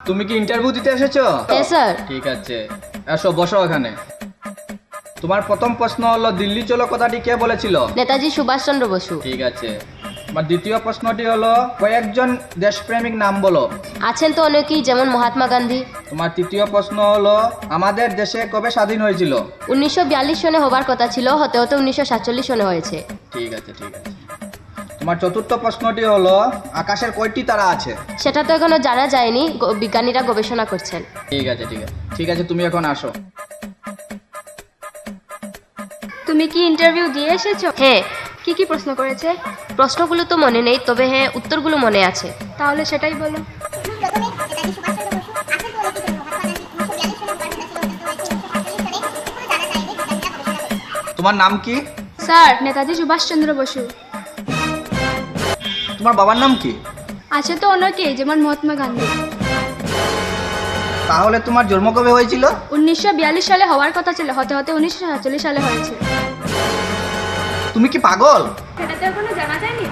তুমি কি ইন্টারভিউ দিতে এসেছো? হ্যাঁ স্যার। ঠিক আছে, এসো বসো এখানে। তোমার প্রথম প্রশ্ন হলো দিল্লি চলো কথাটি কে বলেছিল? নেতাজি সুভাষচন্দ্র বসু। ঠিক আছে। তোমার দ্বিতীয় প্রশ্নটি হলো কয়েকজন দেশপ্রেমিক নাম বলো। আছেন তো অনেকেই, যেমন মহাত্মা গান্ধী। তোমার তৃতীয় প্রশ্ন হলো আমাদের দেশে কবে স্বাধীন হয়েছিল? 1942 সনে হবার কথা ছিল, হতে হতে 1947 সনে হয়েছে। ঠিক আছে। তোমার চতুর্থ প্রশ্নটি হলো আকাশের কয়টি তারা আছে? সেটা তো এখনো জানা যায়নি, বিজ্ঞানীরা গবেষণা করছেন। ঠিক আছে, তুমি এখন আসো। তুমি কি ইন্টারভিউ দিয়ে এসেছো? হ্যাঁ। কি কি প্রশ্ন করেছে? প্রশ্নগুলো তো মনে নেই, তবে হ্যাঁ উত্তরগুলো মনে আছে। তাহলে সেটাই বলো। তোমার নাম কি? স্যার, নেতাজি সুভাষচন্দ্র বসু। তোমার বাবার নাম কি? আছে তো অনেকেই, যেমন মহাত্মা গান্ধী। তাহলে তোমার জন্ম কবে হয়েছিল? 1942 সালে হওয়ার কথা ছিল, হতে হতে 1947 সালে হয়েছে। তুমি কি পাগল? সেটা তো এখনো জানা যায়নি।